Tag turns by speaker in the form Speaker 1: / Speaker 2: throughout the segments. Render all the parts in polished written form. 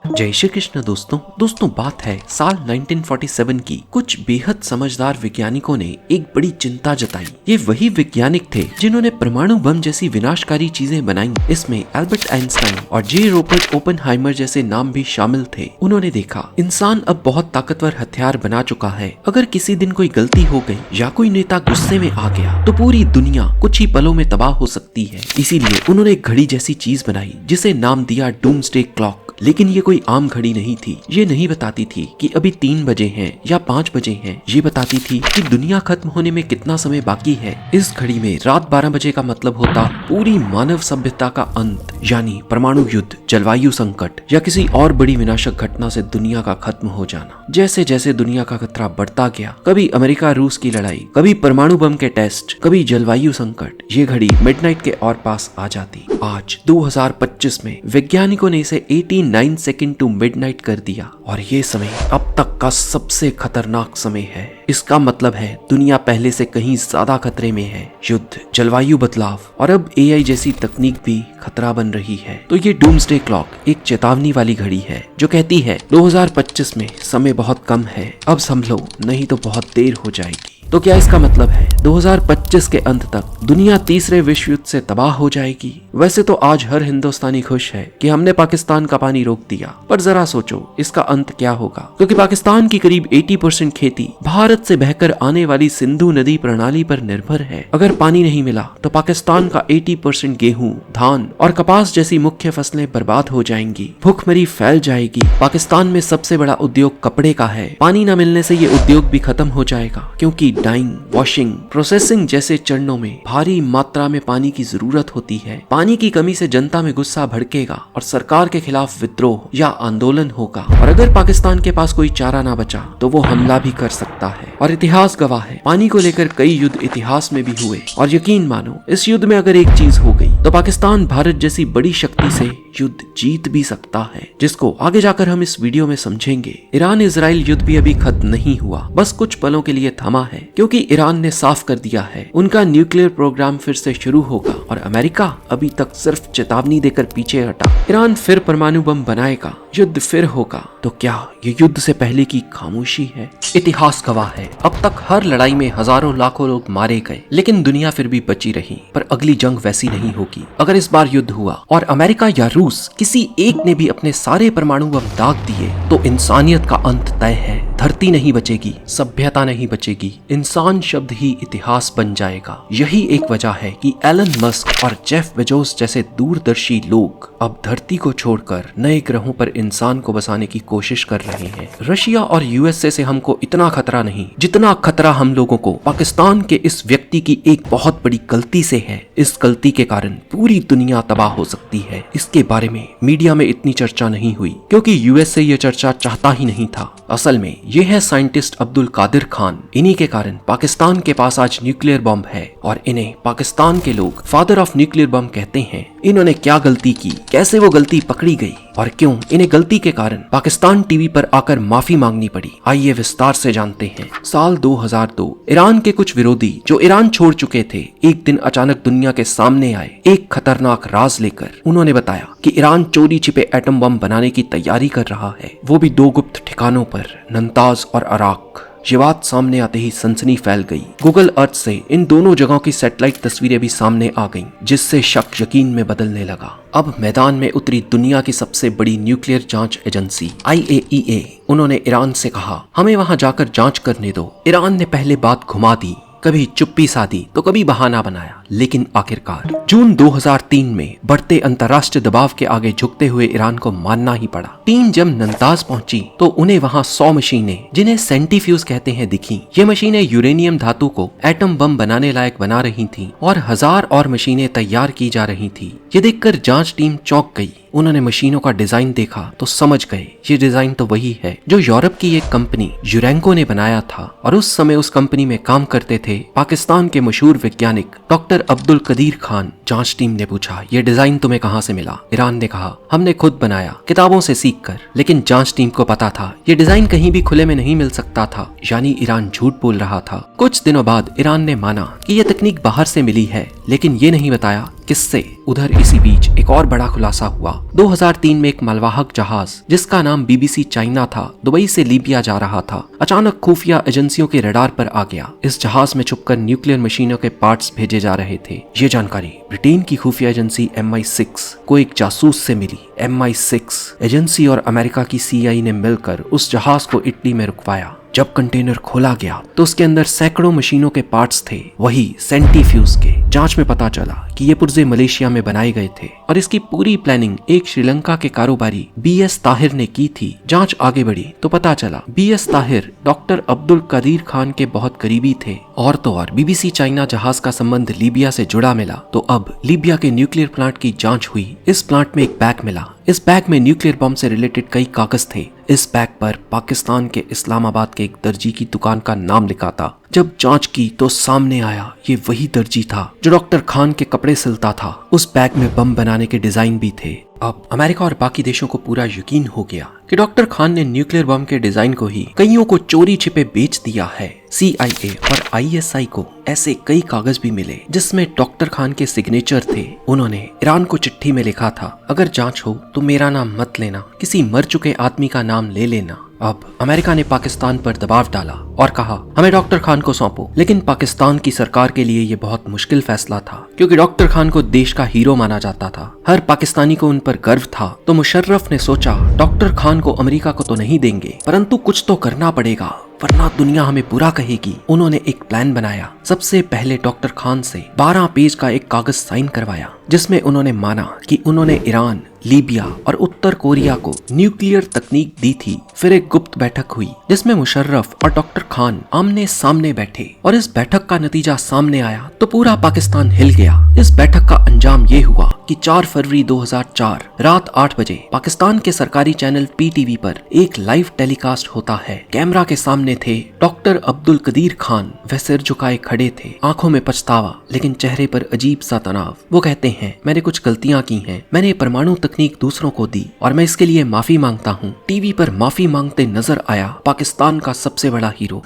Speaker 1: जय श्री कृष्ण दोस्तों बात है साल 1947 की। कुछ बेहद समझदार वैज्ञानिकों ने एक बड़ी चिंता जताई। ये वही वैज्ञानिक थे जिन्होंने परमाणु बम जैसी विनाशकारी चीजें बनाई। इसमें एल्बर्ट आइंस्टाइन और जे रॉबर्ट ओपेनहाइमर जैसे नाम भी शामिल थे। उन्होंने देखा इंसान अब बहुत ताकतवर हथियार बना चुका है। अगर किसी दिन कोई गलती हो गई या कोई नेता गुस्से में आ गया तो पूरी दुनिया कुछ ही पलों में तबाह हो सकती है। इसीलिए उन्होंने एक घड़ी जैसी चीज बनाई जिसे नाम दिया डूम्सडे क्लॉक। लेकिन ये कोई आम घड़ी नहीं थी। ये नहीं बताती थी कि अभी 3 बजे हैं या 5 बजे हैं। ये बताती थी कि दुनिया खत्म होने में कितना समय बाकी है। इस घड़ी में रात 12 बजे का मतलब होता पूरी मानव सभ्यता का अंत, यानी परमाणु युद्ध, जलवायु संकट या किसी और बड़ी विनाशक घटना से दुनिया का खत्म हो जाना। जैसे जैसे दुनिया का खतरा बढ़ता गया, कभी अमेरिका रूस की लड़ाई, कभी परमाणु बम के टेस्ट, कभी जलवायु संकट, ये घड़ी मिडनाइट के और पास आ जाती। आज 2025 में वैज्ञानिकों ने इसे 89 सेकंड टू मिडनाइट कर दिया और ये समय अब तक का सबसे खतरनाक समय है। इसका मतलब है दुनिया पहले से कहीं ज्यादा खतरे में है। युद्ध, जलवायु बदलाव और अब एआई जैसी तकनीक भी खतरा बन रही है। तो ये डूम्सडे क्लॉक एक चेतावनी वाली घड़ी है जो कहती है 2025 में समय बहुत कम है, अब संभलो नहीं तो बहुत देर हो जाएगी। तो क्या इसका मतलब है 2025 के अंत तक दुनिया तीसरे विश्व युद्ध से तबाह हो जाएगी? वैसे तो आज हर हिंदुस्तानी खुश है कि हमने पाकिस्तान का पानी रोक दिया, पर जरा सोचो इसका अंत क्या होगा, क्योंकि पाकिस्तान की करीब 80% खेती भारत से बहकर आने वाली सिंधु नदी प्रणाली पर निर्भर है। अगर पानी नहीं मिला तो पाकिस्तान का 80% गेहूं, धान और कपास जैसी मुख्य फसलें बर्बाद हो जाएंगी। भूखमरी फैल जाएगी। पाकिस्तान में सबसे बड़ा उद्योग कपड़े का है। पानी न मिलने से ये उद्योग भी खत्म हो जाएगा, क्योंकि डाइंग, वॉशिंग, प्रोसेसिंग जैसे चरणों में भारी मात्रा में पानी की जरूरत होती है। पानी की कमी से जनता में गुस्सा भड़केगा और सरकार के खिलाफ विद्रोह या आंदोलन होगा। और अगर पाकिस्तान के पास कोई चारा ना बचा तो वो हमला भी कर सकता है। और इतिहास गवाह है, पानी को लेकर कई युद्ध इतिहास में भी हुए। और यकीन मानो इस युद्ध में अगर एक चीज हो गई तो पाकिस्तान भारत जैसी बड़ी शक्ति से युद्ध जीत भी सकता है, जिसको आगे जाकर हम इस वीडियो में समझेंगे। ईरान इजराइल युद्ध भी अभी खत्म नहीं हुआ, बस कुछ पलों के लिए थमा है, क्योंकि ईरान ने साफ कर दिया है उनका न्यूक्लियर प्रोग्राम फिर से शुरू होगा। और अमेरिका अभी तक सिर्फ चेतावनी देकर पीछे हटा। ईरान फिर परमाणु बम बनाएगा, युद्ध फिर होगा। तो क्या ये युद्ध से पहले की खामोशी है? इतिहास गवाह है, अब तक हर लड़ाई में हजारों लाखों लोग मारे गए, लेकिन दुनिया फिर भी बची रही। पर अगली जंग वैसी नहीं होगी। अगर इस बार युद्ध हुआ और अमेरिका या रूस किसी एक ने भी अपने सारे परमाणु बम दाग दिए तो इंसानियत का अंत तय है। धरती नहीं बचेगी, सभ्यता नहीं बचेगी, इंसान शब्द ही इतिहास बन जाएगा। यही एक वजह है कि एलन मस्क और जेफ बेजोस जैसे दूरदर्शी लोग अब धरती को छोड़कर नए ग्रहों पर इंसान को बसाने की कोशिश कर रहे हैं। रशिया और यूएसए से हमको इतना खतरा नहीं जितना खतरा हम लोगों को पाकिस्तान के इस व्यक्ति की एक बहुत बड़ी गलती से है। इस गलती के कारण पूरी दुनिया तबाह हो सकती है। इसके बारे में मीडिया में इतनी चर्चा नहीं हुई क्योंकि यूएसए ये चर्चा चाहता ही नहीं था। असल में ये है साइंटिस्ट अब्दुल कादिर खान। इन्हीं के कारण पाकिस्तान के पास आज न्यूक्लियर बम है और इन्हें पाकिस्तान के लोग फादर ऑफ न्यूक्लियर बम कहते हैं। इन्होंने क्या गलती की, कैसे वो गलती पकड़ी गई और क्यों इन्हें गलती के कारण पाकिस्तान टीवी पर आकर माफी मांगनी पड़ी, आइए विस्तार से जानते हैं। साल 2002 ईरान के कुछ विरोधी जो ईरान छोड़ चुके थे एक दिन अचानक दुनिया के सामने आए एक खतरनाक राज लेकर। उन्होंने बताया कि ईरान चोरी छिपे एटम बम बनाने की तैयारी कर रहा है, वो भी 2 गुप्त ठिकानों पर, नंताज और अराक। ये बात सामने आते ही सनसनी फैल गई। गूगल अर्थ से इन दोनों जगहों की सैटेलाइट तस्वीरें भी सामने आ गईं, जिससे शक यकीन में बदलने लगा। अब मैदान में उतरी दुनिया की सबसे बड़ी न्यूक्लियर जांच एजेंसी IAEA। उन्होंने ईरान से कहा हमें वहां जाकर जांच करने दो। ईरान ने पहले बात घुमा दी, कभी चुप्पी साधी तो कभी बहाना बनाया, लेकिन आखिरकार जून 2003 में बढ़ते अंतर्राष्ट्रीय दबाव के आगे झुकते हुए ईरान को मानना ही पड़ा। टीम जब नंताज पहुंची तो उन्हें वहां 100 मशीनें, जिन्हें सेंट्रीफ्यूज कहते हैं, दिखी। ये मशीनें यूरेनियम धातु को एटम बम बनाने लायक बना रही थीं और 1000 और मशीनें तैयार की जा रही थी। ये देखकर जांच टीम चौंक गई। उन्होंने मशीनों का डिजाइन देखा तो समझ गए ये डिजाइन तो वही है जो यूरोप की एक कंपनी यूरेंको ने बनाया था। और उस समय उस कंपनी में काम करते थे पाकिस्तान के मशहूर वैज्ञानिक डॉक्टर अब्दुल कदीर खान, जांच टीम ने पूछा, ये डिजाइन तुम्हें कहां से मिला? ईरान ने कहा, हमने खुद बनाया, किताबों से सीखकर। लेकिन जांच टीम को पता था ये डिजाइन कहीं भी खुले में नहीं मिल सकता था, यानी ईरान झूठ बोल रहा था। कुछ दिनों बाद ईरान ने माना कि यह तकनीक बाहर से मिली है, लेकिन ये नहीं बताया किससे। उधर इसी बीच एक और बड़ा खुलासा हुआ। 2003 में एक मालवाहक जहाज जिसका नाम BBC चाइना था, दुबई से लीबिया जा रहा था, अचानक खुफिया एजेंसियों के रडार पर आ गया। इस जहाज में छुपकर न्यूक्लियर मशीनों के पार्ट्स भेजे जा रहे थे। ये जानकारी ब्रिटेन की खुफिया एजेंसी MI6 को एक जासूस से मिली। MI6 एजेंसी और अमेरिका की CIA ने मिलकर उस जहाज को इटली में रुकवाया। जब कंटेनर खोला गया तो उसके अंदर सैकड़ों मशीनों के पार्ट्स थे, वही सेंट्रीफ्यूज के। जांच में पता चला कि ये पुर्जे मलेशिया में बनाए गए थे और इसकी पूरी प्लानिंग एक श्रीलंका के कारोबारी BS ताहिर ने की थी। जांच आगे बढ़ी तो पता चला BS ताहिर डॉक्टर अब्दुल कदीर खान के बहुत करीबी थे। और तो और BBC चाइना जहाज का संबंध लीबिया से जुड़ा मिला। तो अब लीबिया के न्यूक्लियर प्लांट की जांच हुई। इस प्लांट में एक बैग मिला। इस बैग में न्यूक्लियर बम से रिलेटेड कई कागज थे। इस बैग पर पाकिस्तान के इस्लामाबाद के एक दर्जी की दुकान का नाम लिखा था। जब जांच की तो सामने आया ये वही दर्जी था जो डॉक्टर खान के कपड़े सिलता था। उस बैग में बम बनाने के डिजाइन भी थे। अब अमेरिका और बाकी देशों को पूरा यकीन हो गया कि डॉक्टर खान ने न्यूक्लियर बम के डिजाइन को ही कईयों को चोरी छिपे बेच दिया है। CIA और ISI को ऐसे कई कागज भी मिले जिसमें डॉक्टर खान के सिग्नेचर थे। उन्होंने ईरान को चिट्ठी में लिखा था, अगर जांच हो तो मेरा नाम मत लेना, किसी मर चुके आदमी का नाम ले लेना। अब अमेरिका ने पाकिस्तान पर दबाव डाला और कहा, हमें डॉक्टर खान को सौंपो। लेकिन पाकिस्तान की सरकार के लिए ये बहुत मुश्किल फैसला था, क्योंकि डॉक्टर खान को देश का हीरो माना जाता था। हर पाकिस्तानी को उन पर गर्व था। तो मुशर्रफ ने सोचा, डॉक्टर खान को अमेरिका को तो नहीं देंगे, परंतु कुछ तो करना पड़ेगा, वरना दुनिया हमें बुरा कहेगी। उन्होंने एक प्लान बनाया। सबसे पहले डॉक्टर खान से 12 पेज का एक कागज साइन करवाया, जिसमें उन्होंने माना कि उन्होंने ईरान, लीबिया और उत्तर कोरिया को न्यूक्लियर तकनीक दी थी। फिर एक गुप्त बैठक हुई जिसमें मुशर्रफ और डॉक्टर खान आमने सामने बैठे और इस बैठक का नतीजा सामने आया तो पूरा पाकिस्तान हिल गया। इस बैठक का अंजाम ये हुआ कि 4 फरवरी 2004 रात 8 बजे पाकिस्तान के सरकारी चैनल PTV पर एक लाइव टेलीकास्ट होता है। कैमरा के सामने थे डॉक्टर अब्दुल कदीर खान। वह सिर झुकाए खड़े थे, आंखों में पछतावा लेकिन चेहरे पर अजीब सा तनाव। वो कहते हैं, मैंने कुछ गलतियां की हैं, मैंने परमाणु तकनीक दूसरों को दी और मैं इसके लिए माफी मांगता हूँ। टीवी पर माफी मांगते नजर आया पाकिस्तान का सबसे बड़ा hero.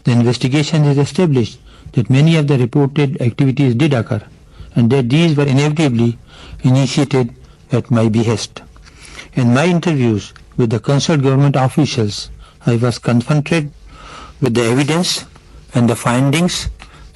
Speaker 2: The investigation has established that many of the reported activities did occur and that these were inevitably initiated at my behest. In my interviews with the concerned government officials, I was confronted with the evidence and the findings,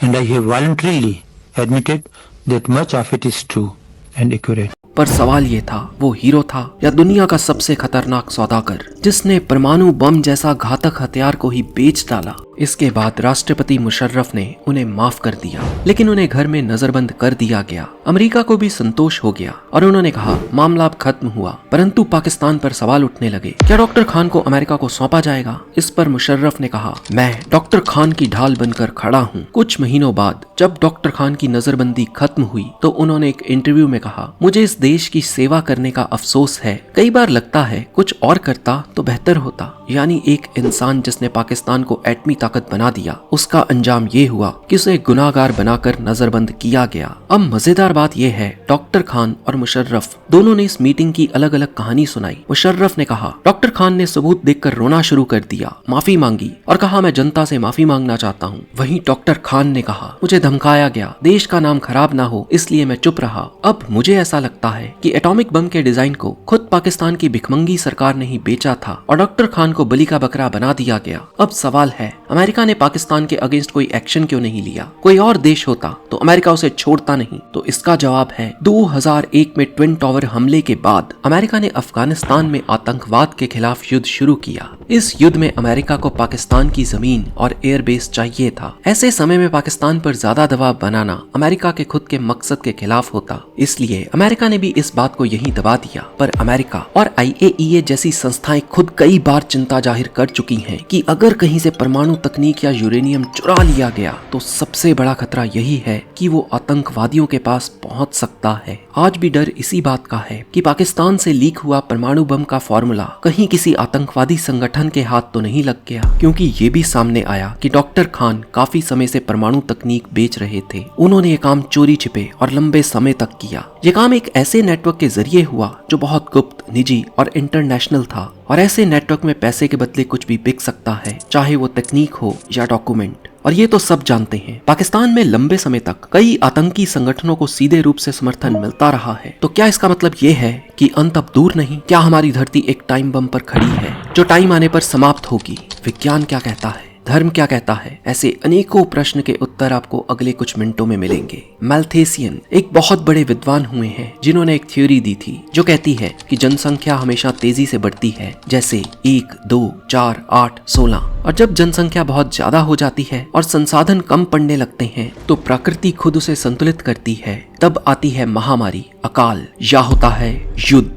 Speaker 2: and I have voluntarily admitted that much of it is true and accurate.
Speaker 1: पर सवाल ये था, वो hero था या दुनिया का सबसे खतरनाक सौदागर जिसने परमाणु बम जैसा घातक हथियार को ही बेच डाला। इसके बाद राष्ट्रपति मुशर्रफ ने उन्हें माफ कर दिया, लेकिन उन्हें घर में नजरबंद कर दिया गया। अमेरिका को भी संतोष हो गया और उन्होंने कहा, मामला अब खत्म हुआ। परंतु पाकिस्तान पर सवाल उठने लगे, क्या डॉक्टर खान को अमेरिका को सौंपा जाएगा? इस पर मुशर्रफ ने कहा, मैं डॉक्टर खान की ढाल बनकर खड़ा हूँ। कुछ महीनों बाद जब डॉक्टर खान की नजरबंदी खत्म हुई तो उन्होंने एक इंटरव्यू में कहा, मुझे इस देश की सेवा करने का अफसोस है। कई बार लगता है कुछ और करता तो बेहतर होता। यानी एक इंसान जिसने पाकिस्तान को एटमी ताकत बना दिया, उसका अंजाम ये हुआ कि उसे गुनाहगार बनाकर नजरबंद किया गया। अब मजेदार बात यह है, डॉक्टर खान और मुशर्रफ दोनों ने इस मीटिंग की अलग अलग कहानी सुनाई। मुशर्रफ ने कहा, डॉक्टर खान ने सबूत देखकर रोना शुरू कर दिया, माफी मांगी और कहा, मैं जनता से माफी मांगना चाहता हूँ। वहीं डॉक्टर खान ने कहा, मुझे धमकाया गया, देश का नाम खराब ना हो इसलिए मैं चुप रहा। अब मुझे ऐसा लगता है कि एटॉमिक बम के डिजाइन को खुद पाकिस्तान की भिखमंगी सरकार ने ही बेचा था और डॉक्टर खान को बलि का बकरा बना दिया गया। अब सवाल है, अमेरिका ने पाकिस्तान के अगेंस्ट कोई एक्शन क्यों नहीं लिया? कोई और देश होता तो अमेरिका उसे छोड़ता नहीं। तो इसका जवाब है, 2001 में ट्विन टावर हमले के बाद अमेरिका ने अफगानिस्तान में आतंकवाद के खिलाफ युद्ध शुरू किया। इस युद्ध में अमेरिका को पाकिस्तान की जमीन और एयरबेस चाहिए था। ऐसे समय में पाकिस्तान पर ज्यादा दबाव बनाना अमेरिका के खुद के मकसद के खिलाफ होता। इसलिए अमेरिका ने भी इस बात को यही दबा दिया। पर अमेरिका और IAEA जैसी संस्थाएं खुद कई बार चिंता जाहिर कर चुकी हैं कि अगर कहीं से परमाणु तकनीक या यूरेनियम चुरा लिया गया तो सबसे बड़ा खतरा यही है कि वो आतंकवादियों के पास पहुंच सकता है। आज भी डर इसी बात का है कि पाकिस्तान से लीक हुआ परमाणु बम का फॉर्मूला कहीं किसी आतंकवादी संगठन के हाथ तो नहीं लग गया, क्योंकि ये भी सामने आया कि डॉक्टर खान काफी समय से परमाणु तकनीक बेच रहे थे। उन्होंने ये काम चोरी छिपे और लंबे समय तक किया। ये काम एक ऐसे नेटवर्क के जरिए हुआ जो बहुत गुप्त, निजी और इंटरनेशनल था, और ऐसे नेटवर्क में पैसे के बदले कुछ भी बिक सकता है, चाहे वो तकनीक हो या डॉक्यूमेंट। और ये तो सब जानते हैं। पाकिस्तान में लंबे समय तक कई आतंकी संगठनों को सीधे रूप से समर्थन मिलता रहा है। तो क्या इसका मतलब ये है कि अंत अब दूर नहीं? क्या हमारी धरती एक टाइम बम पर खड़ी है जो टाइम आने पर समाप्त होगी? विज्ञान क्या कहता है? धर्म क्या कहता है? ऐसे अनेकों प्रश्न के उत्तर आपको अगले कुछ मिनटों में मिलेंगे। मैल्थेसियन एक बहुत बड़े विद्वान हुए हैं जिन्होंने एक थ्योरी दी थी जो कहती है कि जनसंख्या हमेशा तेजी से बढ़ती है, जैसे 1, 2, 4, 8, 16। और जब जनसंख्या बहुत ज्यादा हो जाती है और संसाधन कम पड़ने लगते हैं तो प्रकृति खुद उसे संतुलित करती है। तब आती है महामारी, अकाल, या होता है युद्ध,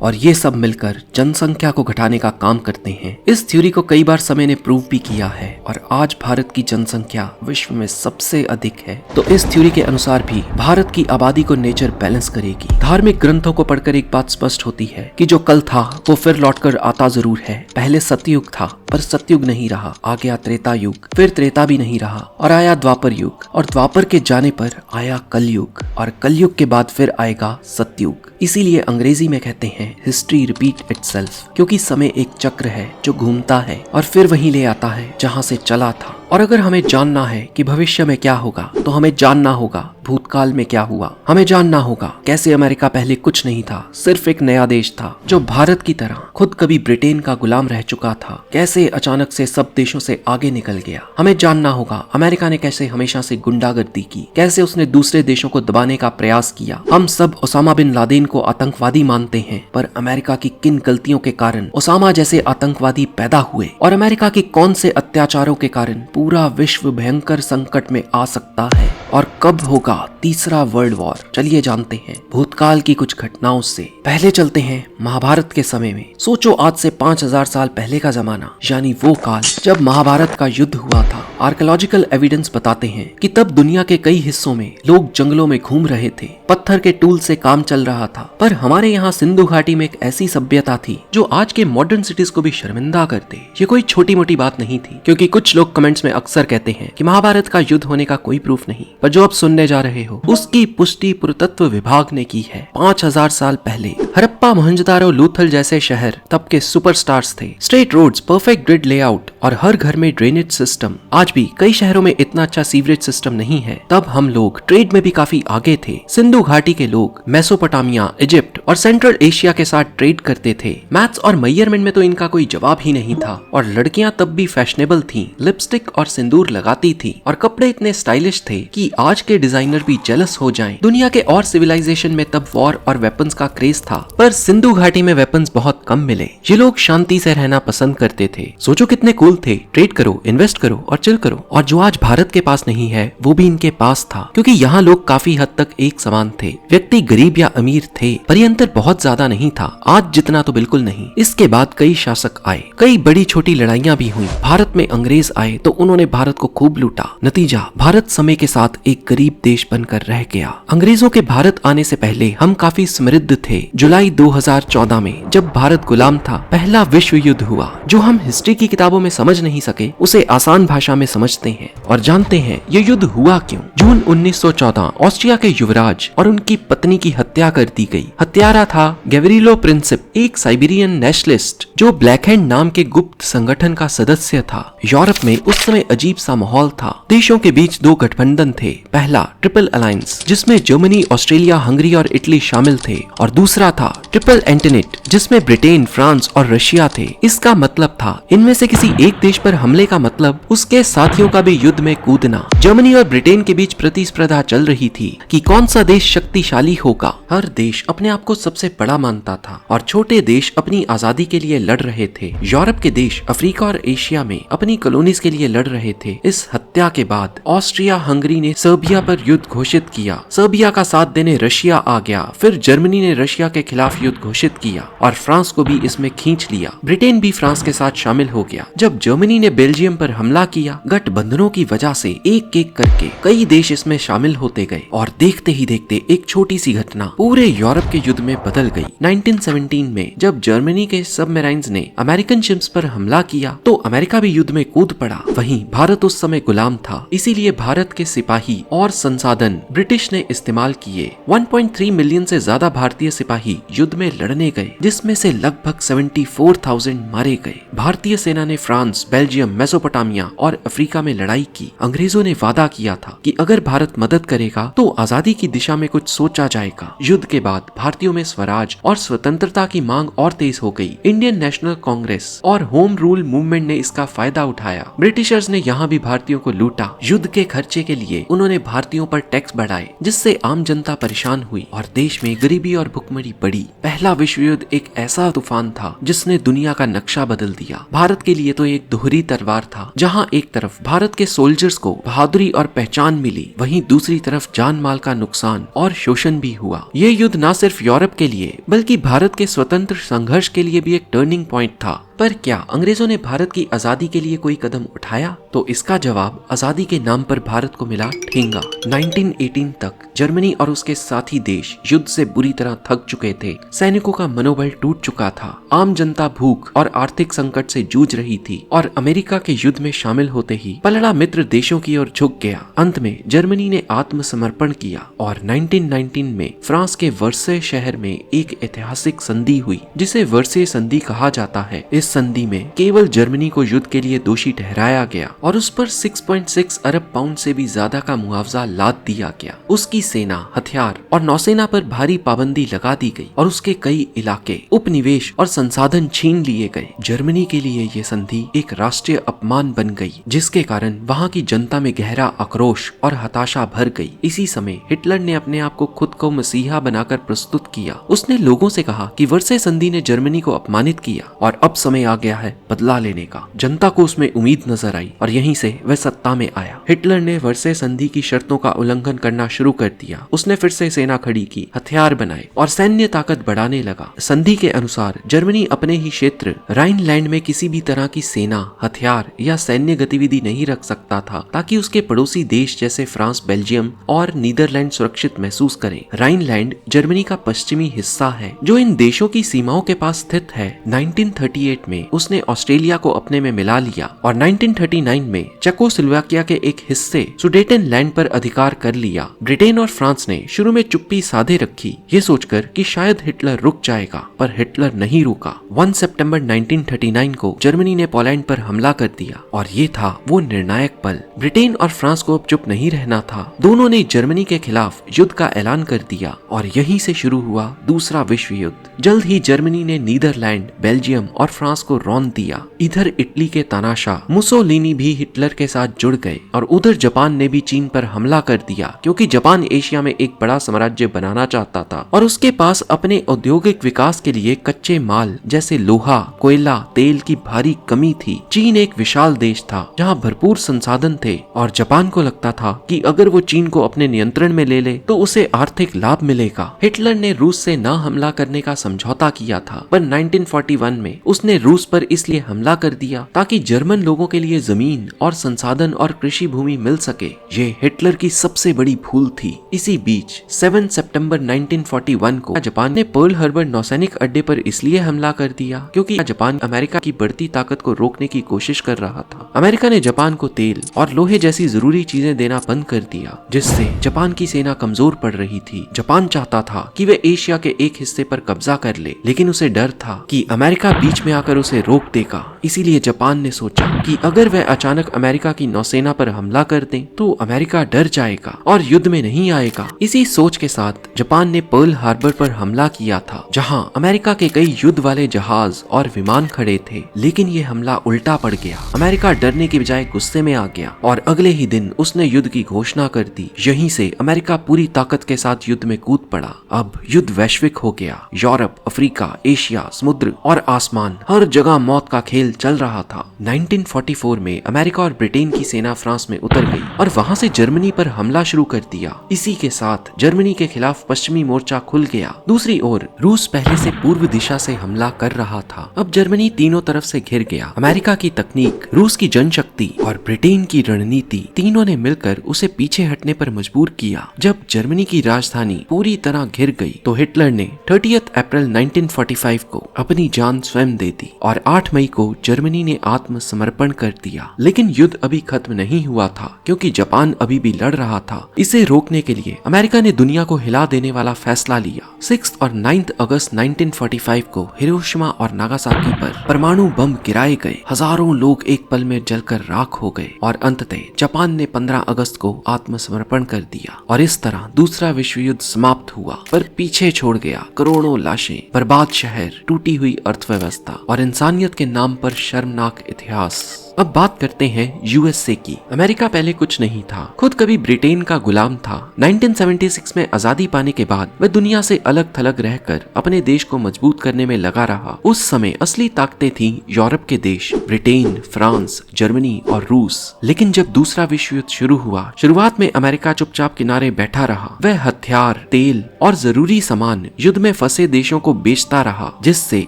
Speaker 1: और ये सब मिलकर जनसंख्या को घटाने का काम करते हैं। इस थ्योरी को कई बार समय ने प्रूव भी किया है और आज भारत की जनसंख्या विश्व में सबसे अधिक है। तो इस थ्योरी के अनुसार भी भारत की आबादी को नेचर बैलेंस करेगी। धार्मिक ग्रंथों को पढ़कर एक बात स्पष्ट होती है कि जो कल था वो फिर लौटकर आता जरूर है। पहले सतयुग था पर सतयुग नहीं रहा, आ गया त्रेता युग, फिर त्रेता भी नहीं रहा और आया द्वापर युग, और द्वापर के जाने पर आया कलयुग, और कलयुग के बाद फिर आएगा सतयुग। इसीलिए अंग्रेजी में कहते हैं हिस्ट्री रिपीट इटसेल्फ, क्योंकि समय एक चक्र है जो घूमता है और फिर वहीं ले आता है जहां से चला था। और अगर हमें जानना है कि भविष्य में क्या होगा तो हमें जानना होगा भूतकाल में क्या हुआ। हमें जानना होगा कैसे अमेरिका पहले कुछ नहीं था, सिर्फ एक नया देश था जो भारत की तरह खुद कभी ब्रिटेन का गुलाम रह चुका था, कैसे अचानक से सब देशों से आगे निकल गया। हमें जानना होगा अमेरिका ने कैसे हमेशा से गुंडागर्दी की, कैसे उसने दूसरे देशों को दबाने का प्रयास किया। हम सब ओसामा बिन लादेन को आतंकवादी मानते हैं, पर अमेरिका की किन गलतियों के कारण ओसामा जैसे आतंकवादी पैदा हुए और अमेरिका के कौन से अत्याचारों के कारण पूरा विश्व भयंकर संकट में आ सकता है, और कब होगा तीसरा वर्ल्ड वॉर। चलिए जानते हैं भूतकाल की कुछ घटनाओं से। पहले चलते हैं महाभारत के समय में। सोचो आज से 5000 साल पहले का जमाना, यानी वो काल जब महाभारत का युद्ध हुआ था। आर्कियोलॉजिकल एविडेंस बताते हैं कि तब दुनिया के कई हिस्सों में लोग जंगलों में घूम रहे थे, पत्थर के टूल से काम चल रहा था। पर हमारे यहाँ सिंधु घाटी में एक ऐसी सभ्यता थी जो आज के मॉडर्न सिटीज को भी शर्मिंदा कर दे। ये कोई छोटी मोटी बात नहीं थी, क्योंकि कुछ लोग कमेंट्स में अक्सर कहते हैं कि महाभारत का युद्ध होने का कोई प्रूफ नहीं, पर जो अब सुनने जा रहे हो उसकी पुष्टि पुरातत्व विभाग ने की है। 5000 साल पहले हड़प्पा, मोहनजोदारो, लूथल जैसे शहर तब के सुपरस्टार्स थे। Straight roads, perfect grid layout और हर घर में ड्रेनेज सिस्टम। आज भी कई शहरों में इतना अच्छा सीवरेज सिस्टम नहीं है। तब हम लोग ट्रेड में भी काफी आगे थे। सिंधु घाटी के लोग मेसोपोटामिया, इजिप्ट और सेंट्रल एशिया के साथ ट्रेड करते थे। मैथ्स और मेजरमेंट में तो इनका कोई जवाब ही नहीं था, और लड़कियां तब भी फैशनेबल थीं, लिपस्टिक और सिंदूर लगाती थी, और कपड़े इतने स्टाइलिश थे कि आज के डिजाइनर भी जेलस हो जाएं। दुनिया के और सिविलाइजेशन में तब वॉर और वेपन्स का क्रेज था, पर सिंधु घाटी में वेपन्स बहुत कम मिले। ये लोग शांति से रहना पसंद करते थे। सोचो कितने कूल थे। ट्रेड करो, इन्वेस्ट करो और चिल करो। और जो आज भारत के पास नहीं है वो भी इनके पास था, क्योंकि यहाँ लोग काफी हद तक एक समान थे। व्यक्ति गरीब या अमीर थे, पर ये अंतर बहुत ज्यादा नहीं था। आज जितना तो बिल्कुल नहीं। इसके बाद कई शासक आए, कई बड़ी छोटी लड़ाइयाँ भी हुई। भारत में अंग्रेज आए तो उन्होंने भारत को खूब लूटा। नतीजा, भारत समय के साथ एक गरीब देश बनकर रह गया। अंग्रेजों के भारत आने से पहले हम काफी समृद्ध थे। जुलाई 2014 में जब भारत गुलाम था, पहला विश्व युद्ध हुआ। जो हम हिस्ट्री की किताबों में समझ नहीं सके उसे आसान भाषा में समझते हैं और जानते हैं ये युद्ध हुआ क्यों। जून 1914 ऑस्ट्रिया के युवराज और उनकी पत्नी की हत्या कर दी गई। हत्यारा था गैवरिलो प्रिंसिप, एक साइबेरियन नेशनलिस्ट जो ब्लैक हैंड नाम के गुप्त संगठन का सदस्य था। यूरोप में उस समय अजीब सा माहौल था। देशों के बीच दो गठबंधन थे। पहला ट्रिपल अलायंस, जिसमें जर्मनी, ऑस्ट्रेलिया, हंगरी और इटली शामिल थे, और दूसरा था ट्रिपल एंटेनेट, जिसमें ब्रिटेन, फ्रांस और रशिया थे। इसका मतलब था इनमें से किसी एक देश पर हमले का मतलब उसके साथियों का भी युद्ध में कूदना। जर्मनी और ब्रिटेन के बीच प्रतिस्पर्धा चल रही थी कि कौन सा देश शक्तिशाली होगा। हर देश अपने आप को सबसे बड़ा मानता था और छोटे देश अपनी आजादी के लिए लड़ रहे थे। यूरोप के देश अफ्रीका और एशिया में अपनी कॉलोनीज के लिए लड़ रहे थे। इस हत्या के बाद ऑस्ट्रिया हंगरी ने सर्बिया पर युद्ध घोषित किया। सर्बिया का साथ देने रशिया आ गया। फिर जर्मनी ने रशिया के खिलाफ युद्ध घोषित किया और फ्रांस को भी इसमें खींच लिया। ब्रिटेन भी फ्रांस के साथ शामिल हो गया। जब जर्मनी ने बेल्जियम पर हमला किया, गठबंधनों की वजह से एक एक करके कई देश इसमें शामिल होते गए और देखते ही देखते एक छोटी सी घटना पूरे यूरोप के युद्ध में बदल गई। 1917 में जब जर्मनी के सबमरीन्स ने अमेरिकन शिप्स पर हमला किया तो अमेरिका भी युद्ध में कूद पड़ा। वहीं भारत उस समय गुलाम था, इसीलिए भारत के सिपाही और संसाधन ब्रिटिश ने इस्तेमाल किए। 1.3 मिलियन से ज्यादा भारतीय सिपाही युद्ध में लड़ने गए, जिसमें से लगभग 74,000 मारे गए। भारतीय सेना ने फ्रांस, बेल्जियम, मेसोपोटामिया और अफ्रीका में लड़ाई की। अंग्रेजों ने वादा किया था कि अगर भारत मदद करेगा तो आजादी की दिशा में कुछ सोचा जाएगा। युद्ध के बाद भारतीयों में स्वराज और स्वतंत्रता की मांग और तेज हो गई। इंडियन नेशनल कांग्रेस और होम रूल मूवमेंट ने इसका फायदा उठाया। ब्रिटिशर्स ने यहाँ भी भारतीयों को लूटा। युद्ध के खर्चे के लिए उन्होंने भारतीयों पर टैक्स बढ़ाए, जिससे आम जनता परेशान हुई और देश में गरीबी और भुखमरी बढ़ी। पहला विश्व युद्ध एक ऐसा तूफान था जिसने दुनिया का नक्शा बदल दिया। भारत के लिए तो एक दोहरी तलवार था, जहाँ एक तरफ भारत के सोल्जर्स को बहादुरी और पहचान मिली, वहीं दूसरी तरफ जान माल का नुकसान और शोषण भी हुआ। ये युद्ध न सिर्फ यूरोप के लिए बल्कि भारत के स्वतंत्र संघर्ष के लिए भी एक टर्निंग पॉइंट था। पर क्या अंग्रेजों ने भारत की आजादी के लिए कोई कदम उठाया? तो इसका जवाब आजादी के नाम पर भारत को मिला ठेंगा। 1918 तक जर्मनी और उसके साथी देश युद्ध से बुरी तरह थक चुके थे। सैनिकों का मनोबल टूट चुका था। आम जनता भूख और आर्थिक संकट से जूझ रही थी और अमेरिका के युद्ध में शामिल होते ही पलड़ा मित्र देशों की ओर झुक गया। अंत में जर्मनी ने आत्मसमर्पण किया और 1919 में फ्रांस के वर्साय शहर में एक ऐतिहासिक संधि हुई, जिसे वर्साय संधि कहा जाता है। इस संधि में केवल जर्मनी को युद्ध के लिए दोषी ठहराया गया और उस पर 6.6 अरब पाउंड से भी ज्यादा का मुआवजा लाद दिया गया। उसकी सेना, हथियार और नौसेना पर भारी पाबंदी लगा दी गई और उसके कई इलाके, उपनिवेश और संसाधन छीन लिए गए। जर्मनी के लिए ये संधि एक राष्ट्रीय अपमान बन गई, जिसके कारण वहाँ की जनता में गहरा आक्रोश और हताशा भर गई। इसी समय हिटलर ने अपने आप को खुद को मसीहा बनाकर प्रस्तुत किया। उसने लोगों से कहा कि वर्साय संधि ने जर्मनी को अपमानित किया और अब समय आ गया है बदला लेने का। जनता को उसमें उम्मीद नजर आई और यहीं से वह सत्ता में आया। हिटलर ने वर्साय संधि की शर्तों का उल्लंघन करना शुरू कर दिया। उसने फिर से सेना खड़ी की, हथियार बनाए और सैन्य ताकत बढ़ाने लगा। संधि के अनुसार जर्मनी अपने ही क्षेत्र राइनलैंड में किसी भी तरह की सेना, हथियार या सैन्य गतिविधि नहीं रख सकता था, ताकि उसके पड़ोसी देश जैसे फ्रांस, बेल्जियम और नीदरलैंड सुरक्षित महसूस करें। राइनलैंड जर्मनी का पश्चिमी हिस्सा है जो इन देशों की सीमाओं के पास स्थित है। 1938 में उसने ऑस्ट्रेलिया को अपने में मिला लिया और 1939 में चेकोस्लोवाकिया के एक हिस्से सुडेटनलैंड पर अधिकार कर लिया। ब्रिटेन और फ्रांस ने शुरू में चुप्पी साधे रखी, ये सोचकर कि शायद हिटलर रुक जाएगा, पर हिटलर नहीं रुका। 1 सितंबर 1939 को जर्मनी ने पोलैंड पर हमला कर दिया और ये था वो निर्णायक पल। ब्रिटेन और फ्रांस को अब चुप नहीं रहना था। दोनों ने जर्मनी के खिलाफ युद्ध का ऐलान कर दिया और यहीं से शुरू हुआ दूसरा विश्व युद्ध। जल्द ही जर्मनी ने नीदरलैंड, बेल्जियम और फ्रांस को रौंद दिया। इधर इटली के तानाशाह मुसोलिनी भी हिटलर के साथ जुड़ गए और उधर जापान ने भी चीन पर हमला कर दिया, क्योंकि जापान एशिया में एक बड़ा साम्राज्य बनाना चाहता था और उसके पास अपने औद्योगिक विकास के लिए कच्चे माल जैसे लोहा, कोयला, तेल की भारी कमी थी। चीन एक विशाल देश था जहाँ भरपूर संसाधन थे और जापान को लगता था कि अगर वो चीन को अपने नियंत्रण में ले ले तो उसे आर्थिक लाभ मिलेगा। हिटलर ने रूस से न हमला करने का समझौता किया था, पर 1941 में उसने रूस पर इसलिए हमला कर दिया ताकि जर्मन लोगों के लिए जमीन और संसाधन और कृषि भूमि मिल सके। ये हिटलर की सबसे बड़ी भूल थी। इसी बीच 7 सितंबर 1941 को जापान ने पर्ल हार्बर नौसैनिक अड्डे पर इसलिए हमला कर दिया क्योंकि जापान अमेरिका की बढ़ती ताकत को रोकने की कोशिश कर रहा था। अमेरिका ने जापान को तेल और लोहे जैसी जरूरी चीजें देना बंद कर दिया, जिससे जापान की सेना कमजोर पड़ रही थी। जापान चाहता था कि वह एशिया के एक हिस्से पर कब्जा कर ले, लेकिन उसे डर था कि अमेरिका बीच में आकर उसे रोक देगा। इसीलिए जापान ने सोचा कि अगर वह अचानक अमेरिका की नौसेना पर हमला कर दे तो अमेरिका डर जाएगा और युद्ध में नहीं आएगा। इसी सोच के साथ जापान ने पर्ल हार्बर पर हमला किया था, जहां अमेरिका के कई युद्ध वाले जहाज और विमान खड़े थे। लेकिन ये हमला उल्टा पड़ गया। अमेरिका डरने की बजाय गुस्से में आ गया और अगले ही दिन उसने युद्ध की घोषणा कर दी। यहीं से अमेरिका पूरी ताकत के साथ युद्ध में कूद पड़ा। अब युद्ध वैश्विक हो गया। यूरोप, अफ्रीका, एशिया, समुद्र और आसमान, हर हर जगह मौत का खेल चल रहा था। 1944 में अमेरिका और ब्रिटेन की सेना फ्रांस में उतर गई और वहां से जर्मनी पर हमला शुरू कर दिया। इसी के साथ जर्मनी के खिलाफ पश्चिमी मोर्चा खुल गया। दूसरी ओर रूस पहले से पूर्व दिशा से हमला कर रहा था। अब जर्मनी तीनों तरफ से घिर गया। अमेरिका की तकनीक, रूस की जनशक्ति और ब्रिटेन की रणनीति तीनों ने मिलकर उसे पीछे हटने पर मजबूर किया। जब जर्मनी की राजधानी पूरी तरह घिर गई तो हिटलर ने 30 अप्रैल 1945 को अपनी जान स्वयं दे दी और 8 मई को जर्मनी ने आत्मसमर्पण कर दिया। लेकिन युद्ध अभी खत्म नहीं हुआ था, क्योंकि जापान अभी भी लड़ रहा था। इसे रोकने के लिए अमेरिका ने दुनिया को हिला देने वाला फैसला लिया। 6 और 9 अगस्त 1945 को हिरोशिमा और नागासाकी पर परमाणु बम गिराए गए। हजारों लोग एक पल में जलकर राख हो गए और अंततः जापान ने 15 अगस्त को आत्मसमर्पण कर दिया और इस तरह दूसरा विश्व युद्ध समाप्त हुआ। पर पीछे छोड़ गया करोड़ों लाशें, बर्बाद शहर, टूटी हुई अर्थव्यवस्था और इंसानियत के नाम पर शर्मनाक इतिहास। अब बात करते हैं यूएसए की। अमेरिका पहले कुछ नहीं था, खुद कभी ब्रिटेन का गुलाम था। 1976 में आजादी पाने के बाद वह दुनिया से अलग थलग रहकर अपने देश को मजबूत करने में लगा रहा। उस समय असली ताकतें थीं यूरोप के देश, ब्रिटेन, फ्रांस, जर्मनी और रूस। लेकिन जब दूसरा विश्व युद्ध शुरू हुआ, शुरुआत में अमेरिका चुपचाप किनारे बैठा रहा। वह हथियार, तेल और जरूरी सामान युद्ध में फंसे देशों को बेचता रहा, जिससे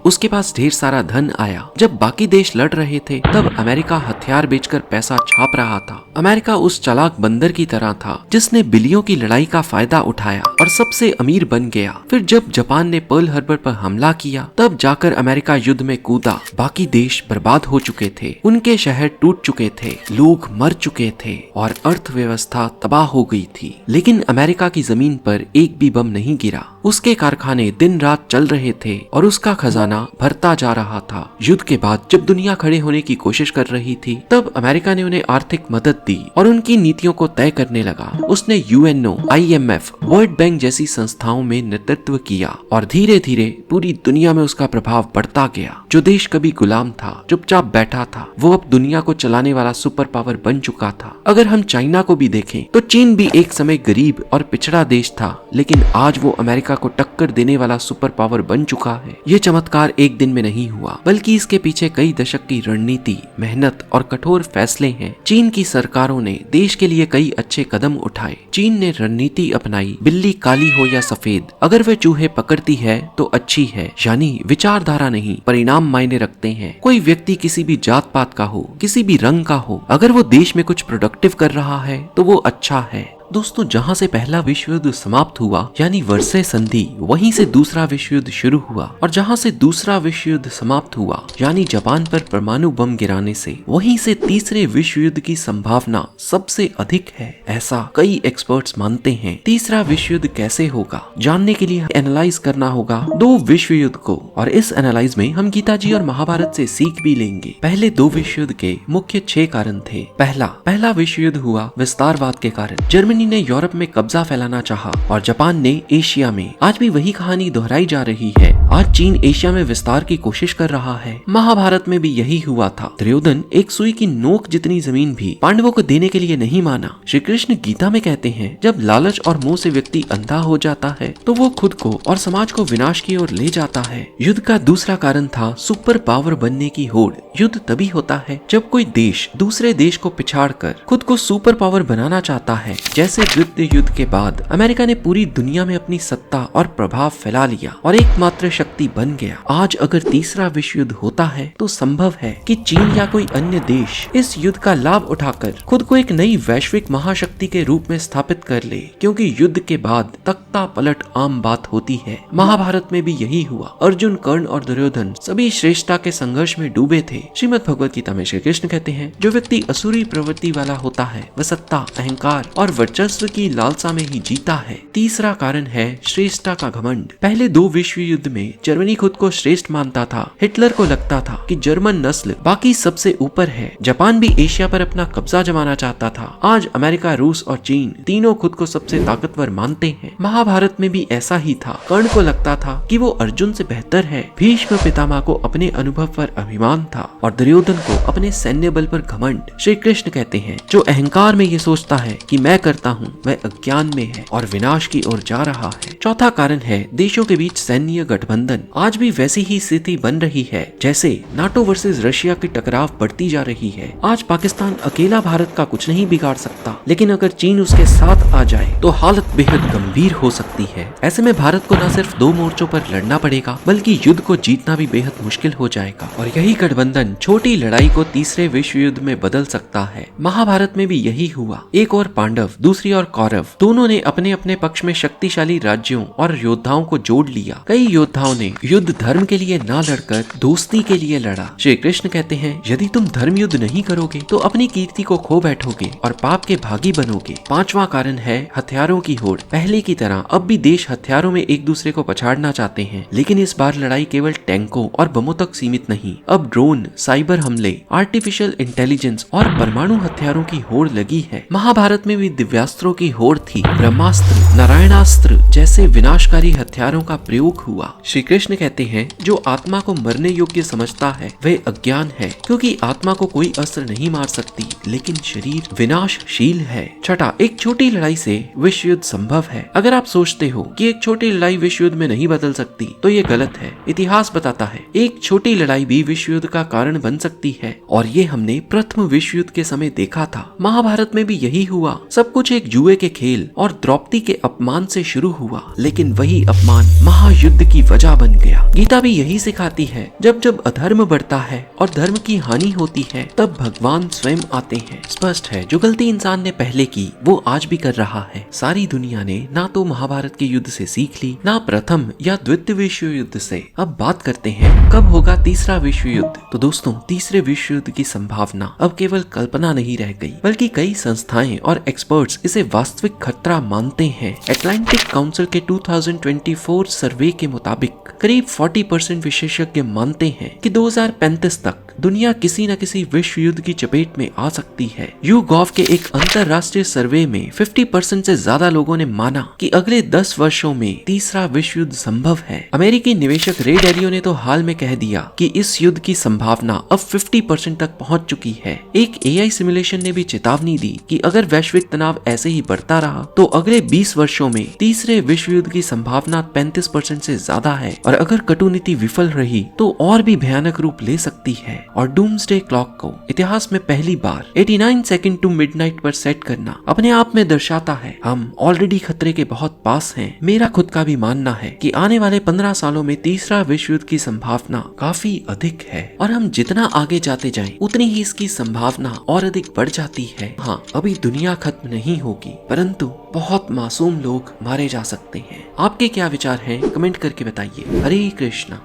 Speaker 1: उसके पास ढेर सारा धन आया। जब बाकी देश लड़ रहे थे तब अमेरिका हथियार बेचकर पैसा छाप रहा था। अमेरिका उस चालाक बंदर की तरह था जिसने बिलियों की लड़ाई का फायदा उठाया और सबसे अमीर बन गया। फिर जब जापान ने पर्ल हार्बर पर हमला किया तब जाकर अमेरिका युद्ध में कूदा। बाकी देश बर्बाद हो चुके थे, उनके शहर टूट चुके थे, लोग मर चुके थे और अर्थव्यवस्था तबाह हो गई थी। लेकिन अमेरिका की जमीन पर एक भी बम नहीं गिरा। उसके कारखाने दिन रात चल रहे थे और उसका खजाना भरता जा रहा था। युद्ध के बाद जब दुनिया खड़े होने की कोशिश कर रही थी तब अमेरिका ने उन्हें आर्थिक मदद दी और उनकी नीतियों को तय करने लगा। उसने यूएनओ, आईएमएफ, वर्ल्ड बैंक जैसी संस्थाओं में नेतृत्व किया और धीरे धीरे पूरी दुनिया में उसका प्रभाव बढ़ता गया। जो देश कभी गुलाम था, चुपचाप बैठा था, वो अब दुनिया को चलाने वाला सुपर पावर बन चुका था। अगर हम चाइना को भी देखें तो चीन भी एक समय गरीब और पिछड़ा देश था, लेकिन आज वो अमेरिका को टक्कर देने वाला सुपर पावर बन चुका है। ये चमत्कार एक दिन में नहीं हुआ, बल्कि इसके पीछे कई दशक की रणनीति, मेहनत और कठोर फैसले हैं। चीन की सरकारों ने देश के लिए कई अच्छे कदम उठाए। चीन ने रणनीति अपनाई, बिल्ली काली हो या सफेद, अगर वे चूहे पकड़ती है तो अच्छी है। यानी विचारधारा नहीं, परिणाम मायने रखते हैं। कोई व्यक्ति किसी भी जात पात का हो, किसी भी रंग का हो, अगर वो देश में कुछ प्रोडक्टिव कर रहा है तो वो अच्छा है। दोस्तों, जहां से पहला विश्व युद्ध समाप्त हुआ यानी वर्साय संधि, वहीं से दूसरा विश्व युद्ध शुरू हुआ और जहां से दूसरा विश्व युद्ध समाप्त हुआ यानी जापान पर परमाणु बम गिराने से, वहीं से तीसरे विश्व युद्ध की संभावना सबसे अधिक है, ऐसा कई एक्सपर्ट्स मानते हैं। तीसरा विश्व युद्ध कैसे होगा, जानने के लिए एनालाइज करना होगा दो विश्व युद्ध को, और इस एनालाइज में हम गीता जी और महाभारत से सीख भी लेंगे। पहले दो विश्व युद्ध के मुख्य 6 कारण थे। पहला विश्व युद्ध हुआ विस्तारवाद के कारण। जर्मनी ने यूरोप में कब्जा फैलाना चाहा और जापान ने एशिया में। आज भी वही कहानी दोहराई जा रही है। आज चीन एशिया में विस्तार की कोशिश कर रहा है। महाभारत में भी यही हुआ था। दुर्योधन एक सुई की नोक जितनी जमीन भी पांडवों को देने के लिए नहीं माना। श्री कृष्ण गीता में कहते हैं, जब लालच और मोह से व्यक्ति अंधा हो जाता है तो वो खुद को और समाज को विनाश की ओर ले जाता है। युद्ध का दूसरा कारण था सुपर पावर बनने की होड़। युद्ध तभी होता है जब कोई देश दूसरे देश को पिछाड़कर खुद को सुपर पावर बनाना चाहता है। जैसे द्वितीय युद्ध के बाद अमेरिका ने पूरी दुनिया में अपनी सत्ता और प्रभाव फैला लिया और एकमात्र शक्ति बन गया। आज अगर तीसरा विश्व युद्ध होता है तो संभव है कि चीन या कोई अन्य देश इस युद्ध का लाभ उठाकर खुद को एक नई वैश्विक महाशक्ति के रूप में स्थापित कर ले, क्योंकि युद्ध के बाद तख्ता पलट आम बात होती है। महाभारत में भी यही हुआ। अर्जुन, कर्ण और दुर्योधन सभी श्रेष्ठता के संघर्ष में डूबे थे। श्रीमद् भगवत गीता में श्री कृष्ण कहते हैं, जो व्यक्ति असुरी प्रवृत्ति वाला होता है वह सत्ता, अहंकार और वर्चस्व की लालसा में ही जीता है। तीसरा कारण है श्रेष्ठता का घमंड। पहले दो विश्व युद्ध में जर्मनी खुद को श्रेष्ठ मानता था। हिटलर को लगता था कि जर्मन नस्ल बाकी सबसे ऊपर है। जापान भी एशिया पर अपना कब्जा जमाना चाहता था। आज अमेरिका, रूस और चीन तीनों खुद को सबसे ताकतवर मानते हैं। महाभारत में भी ऐसा ही था। कर्ण को लगता था कि वो अर्जुन से बेहतर है। भीष्म पितामह को अपने अनुभव पर अभिमान था और दुर्योधन को अपने सैन्य बल पर घमंड। श्री कृष्ण कहते हैं, जो अहंकार में ये सोचता है कि मैं करता समझता हूँ वह अज्ञान में है और विनाश की ओर जा रहा है। चौथा कारण है देशों के बीच सैन्य गठबंधन। आज भी वैसी ही स्थिति बन रही है जैसे नाटो वर्सेस रशिया की टकराव बढ़ती जा रही है। आज पाकिस्तान अकेला भारत का कुछ नहीं बिगाड़ सकता, लेकिन अगर चीन उसके साथ आ जाए तो हालत बेहद गंभीर हो सकती है। ऐसे में भारत को न सिर्फ 2 मोर्चों पर लड़ना पड़ेगा बल्कि युद्ध को जीतना भी बेहद मुश्किल हो जाएगा और यही गठबंधन छोटी लड़ाई को तीसरे विश्व युद्ध में बदल सकता है। महाभारत में भी यही हुआ। एक और पांडव, दूसरी ओर कौरव, दोनों ने अपने अपने पक्ष में शक्तिशाली राज्यों और योद्धाओं को जोड़ लिया। कई योद्धाओं ने युद्ध धर्म के लिए ना लड़कर दोस्ती के लिए लड़ा। श्री कृष्ण कहते हैं यदि तुम धर्म युद्ध नहीं करोगे तो अपनी कीर्ति को खो बैठोगे और पाप के भागी बनोगे। पांचवा कारण है हथियारों की होड़। पहले की तरह अब भी देश हथियारों में एक दूसरे को पछाड़ना चाहते हैं, लेकिन इस बार लड़ाई केवल टैंकों और बमों तक सीमित नहीं। अब ड्रोन, साइबर हमले, आर्टिफिशियल इंटेलिजेंस और परमाणु हथियारों की होड़ लगी है। महाभारत में भी दिव्यास्त्रों की होड़ थी। ब्रह्मास्त्र, नारायणास्त्र जैसे विनाशकारी हथियारों का प्रयोग हुआ। श्री कृष्ण कहते हैं जो आत्मा को मरने योग्य समझता है वह अज्ञान है, क्योंकि आत्मा को कोई अस्त्र नहीं मार सकती, लेकिन शरीर विनाशशील है। छठा, एक छोटी लड़ाई से विश्व युद्ध संभव है। अगर आप सोचते हो कि एक छोटी लड़ाई विश्व युद्ध में नहीं बदल सकती तो ये गलत है। इतिहास बताता है एक छोटी लड़ाई भी विश्व युद्ध का कारण बन सकती है और ये हमने प्रथम विश्व युद्ध के समय देखा था। महाभारत में भी यही हुआ। सब कुछ एक जुए के खेल और द्रौपदी के अपमान से शुरू हुआ, लेकिन वही अपमान महायुद्ध की वजह बन गया। गीता भी यही सिखाती है जब जब अधर्म बढ़ता है और धर्म की हानि होती है तब भगवान स्वयं आते हैं। स्पष्ट है जो गलती इंसान ने पहले की वो आज भी कर रहा है। सारी दुनिया ने ना तो महाभारत के युद्ध से सीख ली ना प्रथम या द्वितीय विश्व युद्ध से। अब बात करते हैं कब होगा तीसरा विश्व युद्ध। तो दोस्तों तीसरे विश्व युद्ध की संभावना अब केवल कल्पना नहीं रह गई, बल्कि कई संस्थाएं और एक्सपर्ट्स इसे वास्तविक खतरा मानते हैं। अटलांटिक काउंसिल के 2024 सर्वे के मुताबिक करीब 40% विशेषज्ञ मानते हैं कि 2035 तक दुनिया किसी न किसी विश्व युद्ध की चपेट में आ सकती है। YouGov के एक अंतरराष्ट्रीय सर्वे में 50% से ज्यादा लोगों ने माना कि अगले 10 वर्षों में तीसरा विश्व युद्ध संभव है। अमेरिकी निवेशक रे डैलियो ने तो हाल में कह दिया कि इस युद्ध की संभावना अब 50% तक पहुंच चुकी है। एक AI सिमुलेशन ने भी चेतावनी दी कि अगर वैश्विक तनाव ऐसे ही बढ़ता रहा तो अगले 20 वर्षों में तीसरे विश्व युद्ध की संभावना 35% से ज्यादा है और अगर कटुनीति विफल रही तो और भी भयानक रूप ले सकती है। और डूम्सडे क्लॉक को इतिहास में पहली बार 89 सेकंड टू मिडनाइट पर सेट करना अपने आप में दर्शाता है हम ऑलरेडी खतरे के बहुत पास हैं। मेरा खुद का भी मानना है कि आने वाले 15 सालों में तीसरा विश्व युद्ध की संभावना काफी अधिक है और हम जितना आगे जाते जाएं उतनी ही इसकी संभावना और अधिक बढ़ जाती है। हाँ, अभी दुनिया खत्म नहीं होगी, परंतु बहुत मासूम लोग मारे जा सकते हैं। आपके क्या विचार हैं कमेंट करके बताइए। हरे कृष्णा।